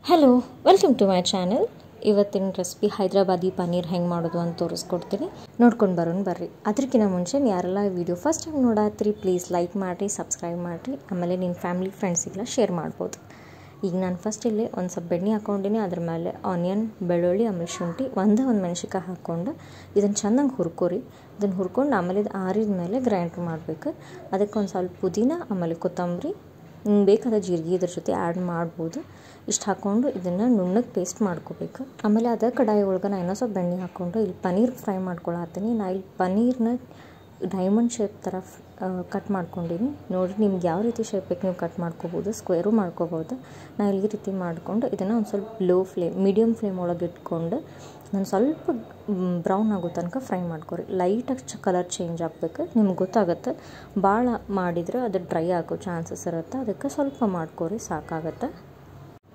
Hello, welcome to my channel. ಇವತ್ತಿನ recipe Hyderabadi paneer ಹೆಂಗೆ ಮಾಡೋದು ಅಂತ ತೋರಿಸ್ಕೊಡ್ತೀನಿ. ನೋಡ್ಕೊಂಡು ಬರೋಣ ಬರ್ರಿ. ಅದಕ್ಕಿಂತ ಮುಂಚೆ ಯಾರೆಲ್ಲ ವಿಡಿಯೋ ಫಸ್ಟ್ ಟೈಮ್ ನೋಡತ್ತೀರಿ ಪ್ಲೀಸ್ ಲೈಕ್ ಮಾಡಿರಿ, ಸಬ್ಸ್ಕ್ರೈಬ್ ಮಾಡಿರಿ. ಆಮೇಲೆ ನಿಮ್ಮ ಫ್ಯಾಮಿಲಿ ಫ್ರೆಂಡ್ಸಿಗೆಲ್ಲ ಶೇರ್ ಮಾಡ್ಬೋದು. ಈಗ ನಾನು ಫಸ್ಟ್ ಇಲ್ಲಿ ಒಂದು ಸ್ವಲ್ಪ ಬೆಣ್ಣೆ ಹಾಕ್ಕೊಂಡಿನಿ. ಅದ್ರ ಮೇಲೆ ಆನಿಯನ್, ಬೆಳ್ಳುಳ್ಳಿ, ಆಮೇಲೆ ಶುಂಠಿ, ಒಂದು ಮೆಣಸಿನ್ಕಾಯಿ ಹಾಕ್ಕೊಂಡು ಇದನ್ನು ಚೆನ್ನಾಗಿ ಹುರ್ಕೋರಿ. ಇದನ್ನು ಹುರ್ಕೊಂಡು ಆಮೇಲೆ ಇದು ಆರಿದ ಮೇಲೆ ಗ್ರೈಂಡ್ರ್ ಮಾಡಬೇಕು. ಅದಕ್ಕೆ ಒಂದು ಸ್ವಲ್ಪ ಪುದೀನ, ಆಮೇಲೆ ಕೊತ್ತಂಬರಿ, ಬೇಕಾದ ಜೀರಿಗೆ ಇದ್ರ ಜೊತೆ ಆ್ಯಡ್ ಮಾಡ್ಬೋದು. ಇಷ್ಟು ಹಾಕ್ಕೊಂಡು ಇದನ್ನು ನುಣ್ಣಗೆ ಪೇಸ್ಟ್ ಮಾಡ್ಕೋಬೇಕು. ಆಮೇಲೆ ಅದೇ ಕಡಾಯಿ ಒಳಗೆ ನಾನು ಇನ್ನೂ ಸ್ವಲ್ಪ ಬೆಣ್ಣೆ ಹಾಕ್ಕೊಂಡು ಇಲ್ಲಿ ಪನ್ನೀರ್ ಫ್ರೈ ಮಾಡ್ಕೊಳತ್ತೀನಿ. ನಾನು ಇಲ್ಲಿ ಪನ್ನೀರ್ನ ಡೈಮಂಡ್ ಶೇಪ್ ಥರ ಕಟ್ ಮಾಡ್ಕೊಂಡಿನಿ. ನೋಡಿ, ನಿಮ್ಗೆ ಯಾವ ರೀತಿ ಶೇಪ್ ಬೇಕು ನೀವು ಕಟ್ ಮಾಡ್ಕೋಬೋದು, ಸ್ಕ್ವೇರು ಮಾಡ್ಕೋಬೋದು. ನಾನು ಈ ರೀತಿ ಮಾಡಿಕೊಂಡು ಇದನ್ನು ಒಂದು ಸ್ವಲ್ಪ ಮೀಡಿಯಮ್ ಫ್ಲೇಮ್ ಒಳಗೆ ಇಟ್ಕೊಂಡು ನಾನು ಸ್ವಲ್ಪ ಬ್ರೌನ್ ಆಗೋ ತನಕ ಫ್ರೈ ಮಾಡ್ಕೊರಿ. ಲೈಟಾಗಿ ಕಲರ್ ಚೇಂಜ್ ಆಗಬೇಕು. ನಿಮ್ಗೆ ಗೊತ್ತಾಗುತ್ತೆ, ಭಾಳ ಮಾಡಿದರೆ ಅದು ಡ್ರೈ ಆಗೋ ಚಾನ್ಸಸ್ ಇರುತ್ತೆ. ಅದಕ್ಕೆ ಸ್ವಲ್ಪ ಮಾಡ್ಕೊರಿ, ಸಾಕಾಗುತ್ತೆ.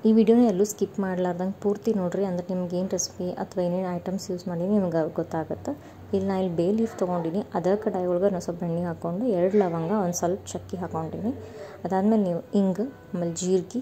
ಈ ವಿಡಿಯೋನ ಎಲ್ಲೂ ಸ್ಕಿಪ್ ಮಾಡಲಾರ್ದಂಗೆ ಪೂರ್ತಿ ನೋಡಿರಿ. ಅಂದರೆ ನಿಮ್ಗೆ ಏನು ರೆಸಿಪಿ ಅಥವಾ ಏನೇನು ಐಟಮ್ಸ್ ಯೂಸ್ ಮಾಡಿ ನಿಮ್ಗೆ ಗೊತ್ತಾಗುತ್ತೆ. ಇಲ್ಲಿ ನಾನು ಬೇ ಲೀಫ್ ತೊಗೊಂಡಿನಿ. ಅದೇ ಕಡಾಯಿ ಒಳಗೆ ನಾನು ಸ್ವಲ್ಪ ಬೆಣ್ಣೆ ಹಾಕ್ಕೊಂಡು 2 ಲವಂಗ, ಒಂದು ಸ್ವಲ್ಪ ಚಕ್ಕಿ ಹಾಕ್ಕೊಂಡಿನಿ. ಅದಾದಮೇಲೆ ನೀವು ಇಂಗು, ಆಮೇಲೆ ಜೀರಿಗೆ,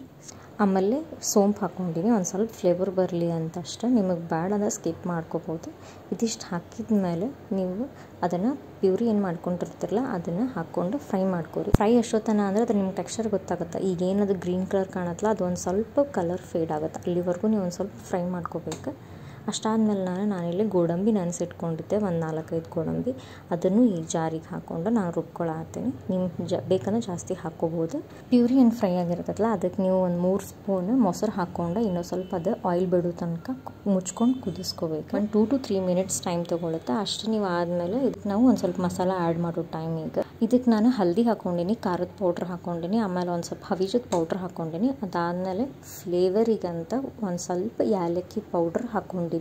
ಆಮೇಲೆ ಸೋಂಪು ಹಾಕ್ಕೊಂಡಿನಿ. ಒಂದು ಸ್ವಲ್ಪ ಫ್ಲೇವರ್ ಬರಲಿ ಅಂತ ಅಷ್ಟೇ. ನಿಮಗೆ ಬೇಡ ಅಂದರೆ ಸ್ಕಿಪ್ ಮಾಡ್ಕೋಬೋದು. ಇದಿಷ್ಟು ಹಾಕಿದ ಮೇಲೆ ನೀವು ಅದನ್ನು ಪ್ಯೂರಿ ಏನು ಮಾಡ್ಕೊಂಡಿರ್ತಿರಲ್ಲ ಅದನ್ನು ಹಾಕ್ಕೊಂಡು ಫ್ರೈ ಮಾಡ್ಕೊರಿ. ಫ್ರೈ ಎಷ್ಟೊತ್ತನ ಅಂದರೆ ಅದು ನಿಮ್ಗೆ ಟೆಕ್ಸ್ಚರ್ ಗೊತ್ತಾಗುತ್ತೆ. ಈಗ ಏನದು ಗ್ರೀನ್ ಕಲರ್ ಕಾಣತ್ತಲ್ಲ, ಅದು ಒಂದು ಸ್ವಲ್ಪ ಕಲರ್ ಫೇಡ್ ಆಗುತ್ತೆ. ಅಲ್ಲಿವರೆಗೂ ನೀವು ಒಂದು ಸ್ವಲ್ಪ ಫ್ರೈ ಮಾಡ್ಕೋಬೇಕು. ಅಷ್ಟಾದಮೇಲೆ ನಾನಿಲ್ಲಿ ಗೋಡಂಬಿ ನೆನೆಸಿಟ್ಕೊಂಡಿದ್ದೆ, ಒಂದು 4-5 ಗೋಡಂಬಿ. ಅದನ್ನು ಈ ಜಾರಿಗೆ ಹಾಕ್ಕೊಂಡು ನಾನು ರುಬ್ಕೊಳತ್ತೀನಿ. ನೀವು ಬೇಕಂದ್ರೆ ಜಾಸ್ತಿ ಹಾಕ್ಕೋಬೋದು. ಪ್ಯೂರಿ ಏನು ಫ್ರೈ ಆಗಿರ್ತದಲ್ಲ, ಅದಕ್ಕೆ ನೀವು ಒಂದು 3 ಸ್ಪೂನ್ ಮೊಸರು ಹಾಕ್ಕೊಂಡು ಇನ್ನೂ ಸ್ವಲ್ಪ ಅದು ಆಯಿಲ್ ಬಿಡೋ ತನಕ ಮುಚ್ಕೊಂಡು ಕುದಿಸ್ಕೋಬೇಕು. ಒಂದು 2 to 3 ಮಿನಿಟ್ಸ್ ಟೈಮ್ ತೊಗೊಳುತ್ತೆ. ಅಷ್ಟು ನೀವು ಆದಮೇಲೆ ಇದಕ್ಕೆ ನಾವು ಒಂದು ಸ್ವಲ್ಪ ಮಸಾಲ ಆ್ಯಡ್ ಮಾಡೋ ಟೈಮ್. ಈಗ ಇದಕ್ಕೆ ನಾನು ಹಲ್ದಿ ಹಾಕ್ಕೊಂಡಿನಿ, ಖಾರದ ಪೌಡ್ರ್ ಹಾಕ್ಕೊಂಡಿನಿ, ಆಮೇಲೆ ಒಂದು ಸ್ವಲ್ಪ ಹವಿಜದ ಪೌಡ್ರ್ ಹಾಕ್ಕೊಂಡಿನಿ. ಅದಾದಮೇಲೆ ಫ್ಲೇವರಿಗಂತ ಒಂದು ಸ್ವಲ್ಪ ಏಲಕ್ಕಿ ಪೌಡ್ರ್ ಹಾಕ್ಕೊಂಡಿನಿ.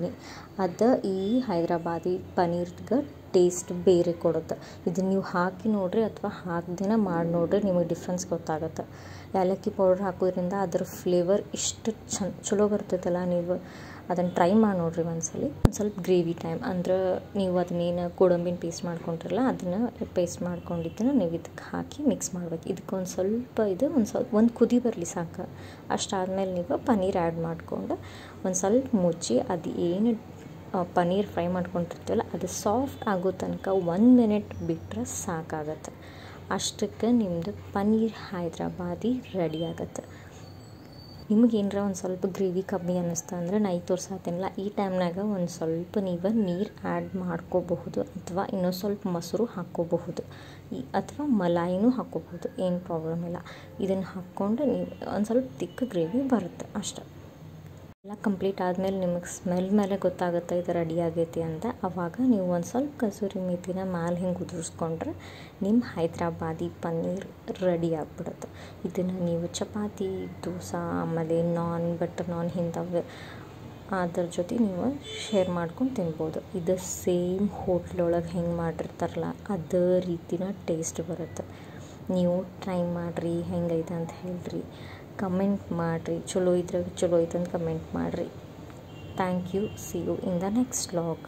ಅದು ಈ ಹೈದ್ರಾಬಾದಿ ಪನ್ನೀರ್ಗೆ ಟೇಸ್ಟ್ ಬೇರೆ ಕೊಡುತ್ತೆ. ಇದನ್ನು ನೀವು ಹಾಕಿ ನೋಡಿರಿ ಅಥವಾ ಹಾಕ್ದೇನ ಮಾಡಿ ನೋಡಿರಿ, ನಿಮಗೆ ಡಿಫ್ರೆನ್ಸ್ ಗೊತ್ತಾಗುತ್ತೆ. ಏಲಕ್ಕಿ ಪೌಡ್ರ್ ಹಾಕೋದ್ರಿಂದ ಅದರ ಫ್ಲೇವರ್ ಇಷ್ಟು ಚಲೋ ಬರ್ತೈತಲ್ಲ. ನೀವು ಅದನ್ನು ಟ್ರೈ ಮಾಡಿ ನೋಡಿರಿ ಒಂದ್ಸಲಿ. ಒಂದು ಸ್ವಲ್ಪ ಗ್ರೇವಿ ಟೈಮ್ ಅಂದ್ರೆ ನೀವು ಅದನ್ನೇನು ಗೋಡಂಬಿನ ಪೇಸ್ಟ್ ಮಾಡ್ಕೊಂಡಿರಲ್ಲ, ಅದನ್ನು ಪೇಸ್ಟ್ ಮಾಡ್ಕೊಂಡಿದ್ದನ್ನು ನೀವು ಇದಕ್ಕೆ ಹಾಕಿ ಮಿಕ್ಸ್ ಮಾಡ್ಬೇಕು. ಇದಕ್ಕೆ ಒಂದು ಸ್ವಲ್ಪ ಒಂದು ಕುದಿ ಬರಲಿ ಸಾಕು. ಅಷ್ಟಾದಮೇಲೆ ನೀವು ಪನ್ನೀರ್ ಆ್ಯಡ್ ಮಾಡಿಕೊಂಡು ಒಂದು ಸ್ವಲ್ಪ ಮುಚ್ಚಿ ಅದು ಏನು ಪನ್ನೀರ್ ಫ್ರೈ ಮಾಡ್ಕೊಂಡಿರ್ತೀವಲ್ಲ ಅದು ಸಾಫ್ಟ್ ಆಗೋ ತನಕ 1 ಮಿನಿಟ್ ಬಿಟ್ಟರೆ ಸಾಕಾಗತ್ತೆ. ಅಷ್ಟಕ್ಕೆ ನಿಮ್ಮದು ಪನ್ನೀರ್ ಹೈದ್ರಾಬಾದಿ ರೆಡಿ ಆಗುತ್ತೆ. ನಿಮಗೇನಾರ ಒಂದು ಸ್ವಲ್ಪ ಗ್ರೇವಿ ಕಮ್ಮಿ ಅನ್ನಿಸ್ತಾ ಅಂದರೆ ನಾ ಈಗ ತೋರ್ಸಾತೀನಲ್ಲ, ಈ ಟೈಮ್ನಾಗ ಒಂದು ಸ್ವಲ್ಪ ನೀವು ನೀರು ಆ್ಯಡ್ ಮಾಡ್ಕೋಬಹುದು, ಅಥವಾ ಇನ್ನೂ ಸ್ವಲ್ಪ ಮೊಸರು ಹಾಕ್ಕೋಬಹುದು, ಅಥವಾ ಮಲಾಯಿನೂ ಹಾಕ್ಕೋಬಹುದು. ಏನು ಪ್ರಾಬ್ಲಮ್ ಇಲ್ಲ. ಇದನ್ನು ಹಾಕ್ಕೊಂಡು ನೀವು ಒಂದು ಸ್ವಲ್ಪ ತಿಕ್ಕ ಗ್ರೇವಿ ಬರುತ್ತೆ ಅಷ್ಟೆ. ಎಲ್ಲ ಕಂಪ್ಲೀಟ್ ಆದಮೇಲೆ ನಿಮಗೆ ಸ್ಮೆಲ್ ಮೇಲೆ ಗೊತ್ತಾಗುತ್ತೆ ಇದು ರೆಡಿ ಆಗೈತಿ ಅಂತ. ಆವಾಗ ನೀವು ಒಂದು ಸ್ವಲ್ಪ ಕಸೂರಿ ಮೇಥಿನ ಮೇಲೆ ಹಿಂಗೆ ಉದುರಿಸ್ಕೊಂಡ್ರೆ ನಿಮ್ಮ ಹೈದ್ರಾಬಾದಿ ಪನ್ನೀರ್ ರೆಡಿ ಆಗಿಬಿಡುತ್ತೆ. ಇದನ್ನು ನೀವು ಚಪಾತಿ, ದೋಸೆ, ಆಮೇಲೆ ಬಟರ್ ನಾನ್ ಇಂಥವು ಅದ್ರ ಜೊತೆ ನೀವು ಶೇರ್ ಮಾಡ್ಕೊಂಡು ತಿನ್ಬೋದು. ಇದು ಸೇಮ್ ಹೋಟ್ಲೊಳಗೆ ಹೆಂಗೆ ಮಾಡಿರ್ತಾರಲ್ಲ ಅದೇ ರೀತಿನ ಟೇಸ್ಟ್ ಬರುತ್ತೆ. ನೀವು ಟ್ರೈ ಮಾಡಿರಿ, ಹೆಂಗೈತೆ ಅಂತ ಹೇಳ್ರಿ, ಕಮೆಂಟ್ ಮಾಡಿರಿ. ಚಲೋ ಇದ್ರೆ ಚಲೋ ಐತೆ ಅಂತ ಕಮೆಂಟ್ ಮಾಡಿರಿ. Thank you. See you in the next vlog.